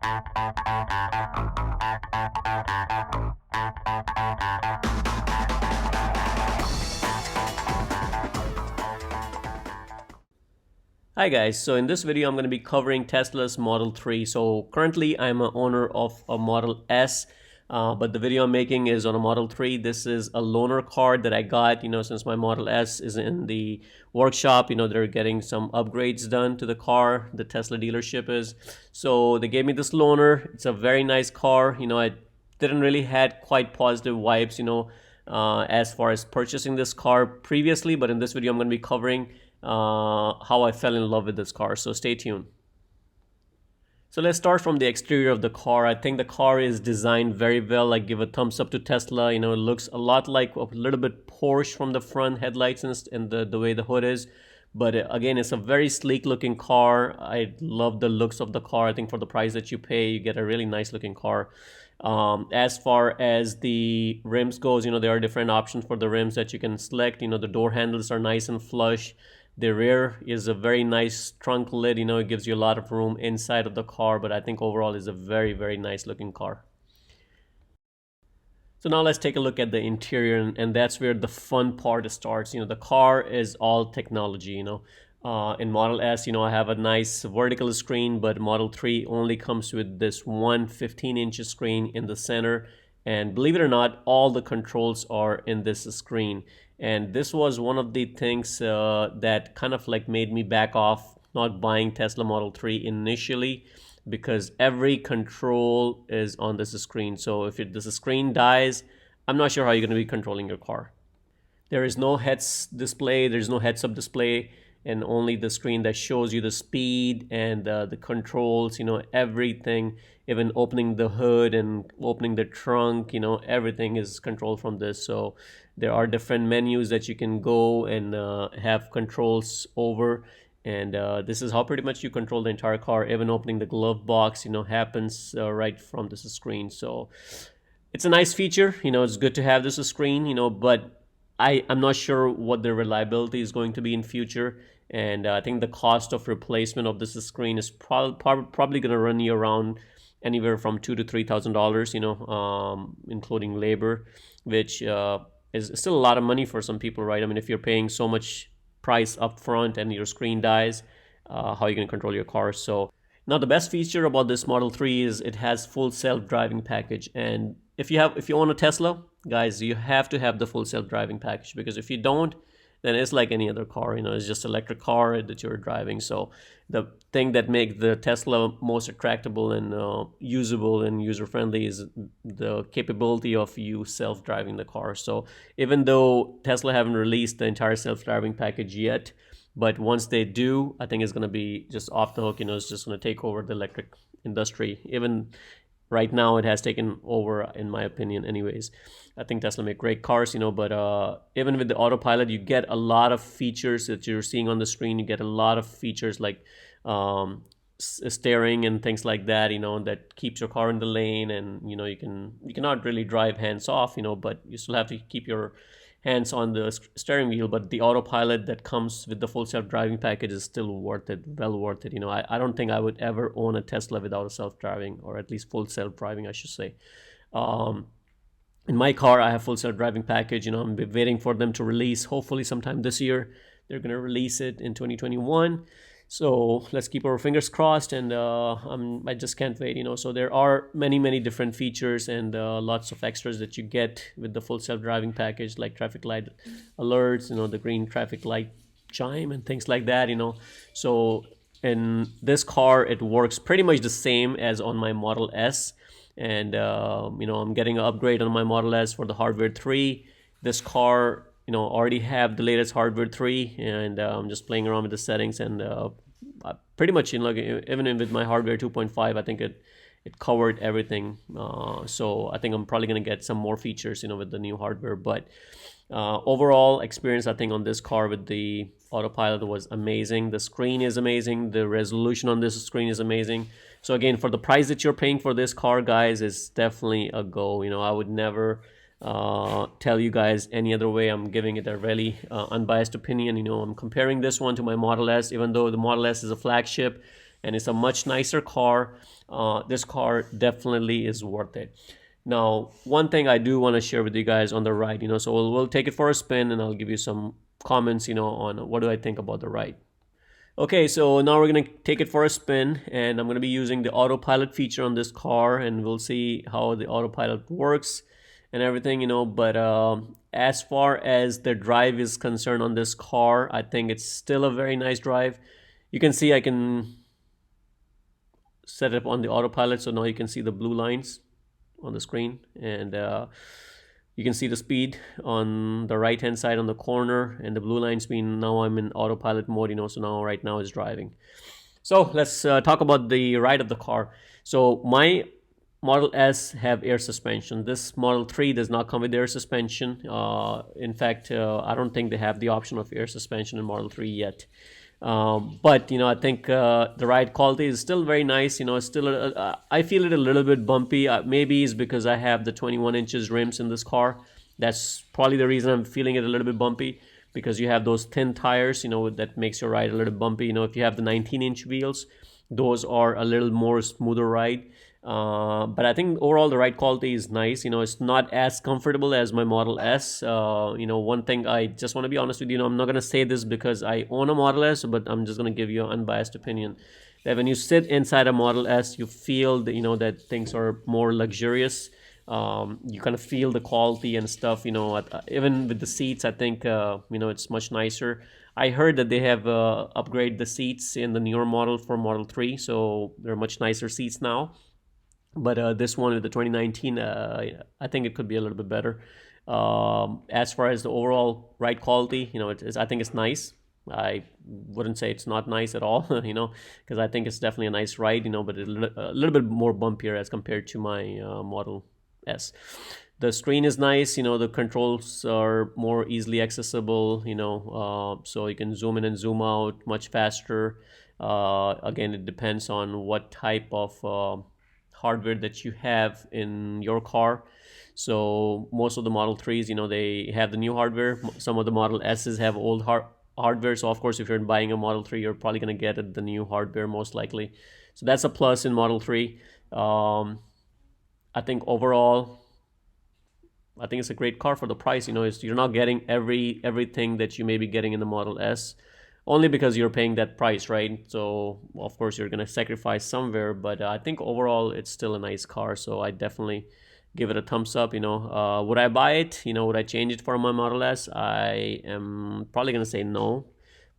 Hi guys, so in this video I'm going to be covering Tesla's Model 3. So currently I'm an owner of a Model S, but the video I'm making is on a Model 3. This is a loaner car that I got, since my Model S is in the workshop. They're getting some upgrades done to the car, the Tesla dealership is. So they gave me this loaner. It's a very nice car. I didn't really had quite positive vibes, as far as purchasing this car previously, but in this video I'm going to be covering how I fell in love with this car, so stay tuned. So let's start from the exterior of the car. I think the car is designed very well. I give a thumbs up to Tesla. It looks a lot like a little bit Porsche from the front headlights and the way the hood is. But again, it's a very sleek looking car. I love the looks of the car. I think for the price that you pay, you get a really nice looking car. As far as the rims goes, there are different options for the rims that you can select. The door handles are nice and flush. The rear is a very nice trunk lid. It gives you a lot of room inside of the car, but I think overall is a very, very nice looking car. So now let's take a look at the interior, and that's where the fun part starts. The car is all technology. In Model S, I have a nice vertical screen, but Model 3 only comes with this one 15-inch screen in the center. And believe it or not, all the controls are in this screen. And this was one of the things that kind of like made me back off not buying Tesla Model 3 initially, because every control is on this screen. So if this screen dies, I'm not sure how you're going to be controlling your car. There is no heads display, there's no heads-up display, and only the screen that shows you the speed and the controls, everything, even opening the hood and opening the trunk, everything is controlled from this. So there are different menus that you can go and have controls over, and this is how pretty much you control the entire car. Even opening the glove box, happens right from this screen. So it's a nice feature. It's good to have this screen, but I'm not sure what the reliability is going to be in future, and I think the cost of replacement of this screen is probably going to run you around anywhere from $2,000 to $3,000, including labor, which is still a lot of money for some people, right? I mean, if you're paying so much price up front and your screen dies, how are you going to control your car? So now the best feature about this Model 3 is it has full self-driving package, and if you own a Tesla, guys, you have to have the full self-driving package, because if you don't, then it's like any other car. It's just electric car that you're driving. So the thing that makes the Tesla most attractable and usable and user-friendly is the capability of you self-driving the car. So even though Tesla haven't released the entire self-driving package yet, but once they do, I think it's going to be just off the hook. It's just going to take over the electric industry. Even right now, it has taken over, in my opinion, anyways. I think Tesla make great cars, but even with the autopilot, you get a lot of features that you're seeing on the screen. You get a lot of features like steering and things like that, that keeps your car in the lane, and you cannot really drive hands off, but you still have to keep your hands on the steering wheel. But the autopilot that comes with the full self-driving package is still worth it, well worth it. I don't think I would ever own a Tesla without a self-driving, or at least full self-driving, I should say. In my car, I have full self-driving package. I'm waiting for them to release, hopefully sometime this year. They're going to release it in 2021. So let's keep our fingers crossed, and I just can't wait. So there are many different features and lots of extras that you get with the full self-driving package, like traffic light alerts, the green traffic light chime and things like that. So in this car, it works pretty much the same as on my Model S, and I'm getting an upgrade on my Model S for the hardware 3. This car already have the latest hardware 3, and I'm just playing around with the settings, and pretty much even with my hardware 2.5, I think it covered everything. So I think I'm probably going to get some more features with the new hardware, but overall experience, I think, on this car with the autopilot was amazing. The screen is amazing. The resolution on this screen is amazing. So again, for the price that you're paying for this car, guys, it's definitely a go. I would never tell you guys any other way. I'm giving it a really unbiased opinion. I'm comparing this one to my Model S. Even though the Model S is a flagship, and it's a much nicer car. This car definitely is worth it. Now, one thing I do want to share with you guys on the ride, so we'll take it for a spin, and I'll give you some comments, on what do I think about the ride. Okay, so now we're gonna take it for a spin, and I'm gonna be using the autopilot feature on this car, and we'll see how the autopilot works and everything, but as far as the drive is concerned on this car, I think it's still a very nice drive. You can see I can set it up on the autopilot, so now you can see the blue lines on the screen, and you can see the speed on the right hand side on the corner, and the blue lines mean now I'm in autopilot mode, so now right now it's driving. So let's talk about the ride of the car. So my Model S have air suspension. This Model 3 does not come with air suspension. In fact, I don't think they have the option of air suspension in Model 3 yet. But I think the ride quality is still very nice. It's still I feel it a little bit bumpy. Maybe it's because I have the 21 inches rims in this car. That's probably the reason I'm feeling it a little bit bumpy, because you have those thin tires, that makes your ride a little bumpy. If you have the 19-inch wheels, those are a little more smoother ride. But I think overall the ride quality is nice. It's not as comfortable as my Model S. One thing I just want to be honest with you, I'm not going to say this because I own a Model S, but I'm just going to give you an unbiased opinion that when you sit inside a Model S, you feel that, that things are more luxurious. You kind of feel the quality and stuff, even with the seats, I think, it's much nicer. I heard that they have upgraded the seats in the newer model for Model 3, so they're much nicer seats now. But this one with the 2019, I think it could be a little bit better. As far as the overall ride quality, I think it's nice. I wouldn't say it's not nice at all, because I think it's definitely a nice ride, but a little bit more bumpier as compared to my Model S. The screen is nice, the controls are more easily accessible, so you can zoom in and zoom out much faster. Again, it depends on what type of hardware that you have in your car. So most of the Model 3s, they have the new hardware. Some of the Model S's have old hardware. So of course, if you're buying a Model 3, you're probably going to get the new hardware most likely. So that's a plus in Model 3. I think overall, I think it's a great car for the price. You're not getting everything that you may be getting in the Model S, only because you're paying that price, right? So of course you're going to sacrifice somewhere, but I think overall it's still a nice car. So I definitely give it a thumbs up. Would I buy it? Would I change it for my Model S? I am probably going to say no,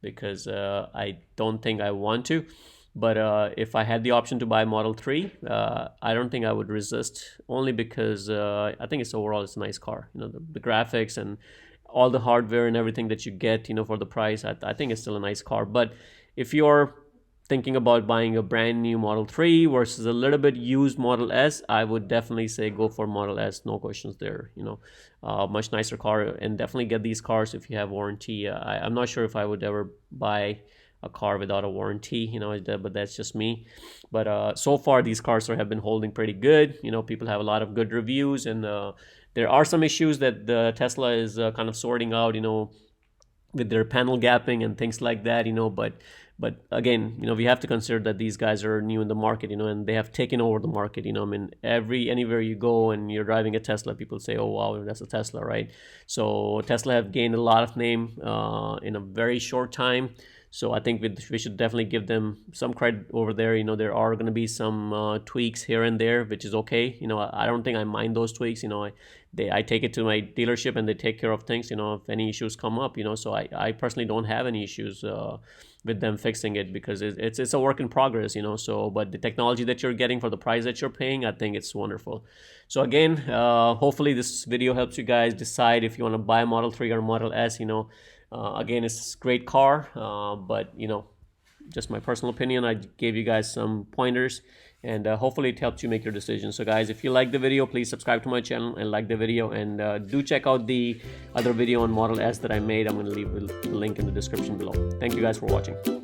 because I don't think I want to. But if I had the option to buy Model 3, I don't think I would resist, only because I think it's a nice car. The graphics and all the hardware and everything that you get, for the price, I think it's still a nice car. But if you're thinking about buying a brand new Model 3 versus a little bit used Model S, I would definitely say go for Model S, no questions there. Much nicer car, and definitely get these cars if you have warranty. I'm not sure if I would ever buy a car without a warranty, but that's just me. But so far these cars have been holding pretty good. People have a lot of good reviews, and there are some issues that the Tesla is kind of sorting out, with their panel gapping and things like that, but again, we have to consider that these guys are new in the market, and they have taken over the market. Anywhere you go and you're driving a Tesla, people say, oh wow, that's a Tesla, right? So Tesla have gained a lot of name in a very short time. So I think we should definitely give them some credit over there. There are going to be some tweaks here and there, which is okay. I don't think I mind those tweaks. I take it to my dealership and they take care of things, if any issues come up, so I personally don't have any issues with them fixing it, because it's a work in progress, so, but the technology that you're getting for the price that you're paying, I think it's wonderful. So again, hopefully this video helps you guys decide if you want to buy a Model 3 or Model S. Again, it's a great car, but just my personal opinion, I gave you guys some pointers, and hopefully it helps you make your decision. So guys, if you like the video, please subscribe to my channel and like the video, and do check out the other video on Model S that I made. I'm going to leave the link in the description below. Thank you guys for watching.